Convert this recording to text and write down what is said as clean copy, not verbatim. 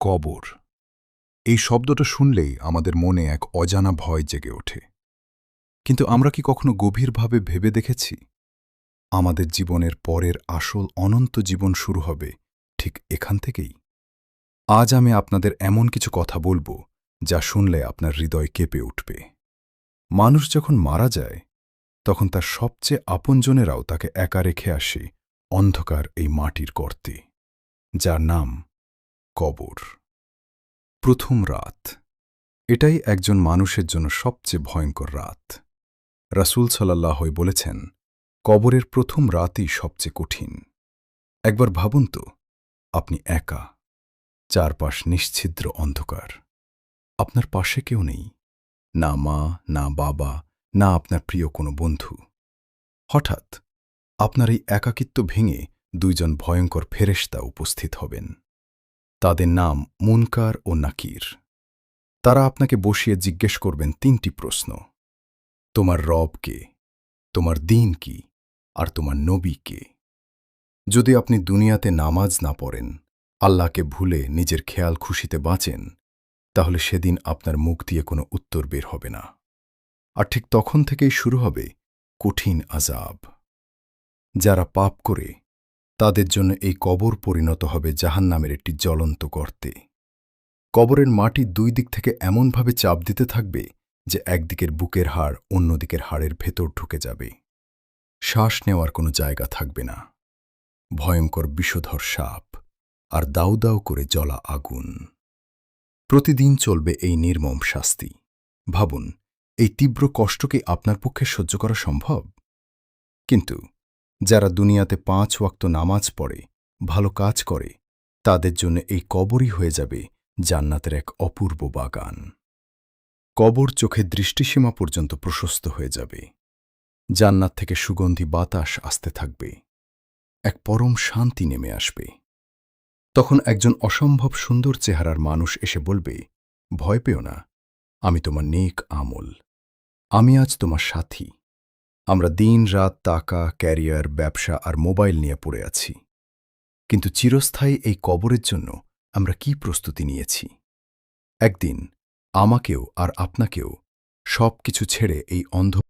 কবর। এই শব্দটা শুনলেই আমাদের মনে এক অজানা ভয় জেগে ওঠে। কিন্তু আমরা কি কখনো গভীরভাবে ভেবে দেখেছি আমাদের জীবনের পরের আসল অনন্ত জীবন শুরু হবে ঠিক এখান থেকেই? আজ আমি আপনাদের এমন কিছু কথা বলবো যা শুনলে আপনার হৃদয় কেঁপে উঠবে। মানুষ যখন মারা যায় তখন তার সবচেয়ে আপনজনেরাও তাকে একা রেখে আসে অন্ধকার এই মাটির গর্তে, যার নাম কবর। প্রথম রাত, এটাই একজন মানুষের জন্য সবচেয়ে ভয়ঙ্কর রাত। রাসূল সাল্লাল্লাহু আলাইহি বলেছেন, কবরের প্রথম রাতই সবচেয়ে কঠিন। একবার ভাবুন তো, আপনি একা, চারপাশ নিশ্ছিদ্র অন্ধকার, আপনার পাশে কেউ নেই, না মা, না বাবা, না আপনার প্রিয় কোনো বন্ধু। হঠাৎ আপনার এই একাকিত্ব ভেঙে দুইজন ভয়ঙ্কর ফেরেশতা উপস্থিত হবেন। তাদের নাম মুনকার ও নাকির। তারা আপনাকে বসিয়ে জিজ্ঞেস করবেন তিনটি প্রশ্ন: তোমার রব কে, তোমার দ্বীন কি, আর তোমার নবী কে? যদি আপনি দুনিয়াতে নামাজ না পড়েন, আল্লাহকে ভুলে নিজের খেয়াল খুশিতে বাঁচেন, তাহলে সেদিন আপনার মুখ দিয়ে কোনো উত্তর বের হবে না। আর ঠিক তখন থেকেই শুরু হবে কঠিন আযাব। যারা পাপ করে তাদের জন্য এই কবর পরিণত হবে জাহান্নামের একটি জ্বলন্ত গর্তে। কবরের মাটি দুই দিক থেকে এমনভাবে চাপ দিতে থাকবে যে একদিকের বুকের হাড় অন্যদিকের হাড়ের ভেতর ঢুকে যাবে। শ্বাস নেওয়ার কোনো জায়গা থাকবে না। ভয়ঙ্কর বিষধর সাপ আর দাউ দাউ করে জ্বলা আগুন। প্রতিদিন চলবে এই নির্মম শাস্তি। ভাবুন, এই তীব্র কষ্ট কি আপনার পক্ষে সহ্য করা সম্ভব? কিন্তু যারা দুনিয়াতে 5 ওয়াক্ত নামাজ পড়ে, ভালো কাজ করে, তাদের জন্য এই কবরই হয়ে যাবে জান্নাতের এক অপূর্ব বাগান। কবর চোখের দৃষ্টিসীমা পর্যন্ত প্রশস্ত হয়ে যাবে। জান্নাত থেকে সুগন্ধি বাতাস আসতে থাকবে। এক পরম শান্তি নেমে আসবে। তখন একজন অসম্ভব সুন্দর চেহারার মানুষ এসে বলবে, ভয় পেও না, আমি তোমার নেক আমল, আমি আজ তোমার সাথী। আমরা দিন রাত টাকা, ক্যারিয়ার, ব্যবসা আর মোবাইল নিয়ে পড়ে আছি, কিন্তু চিরস্থায়ী এই কবরের জন্য আমরা কি প্রস্তুতি নিয়েছি? একদিন আমাকেও আর আপনাকেও সব কিছু ছেড়ে এই অন্ধ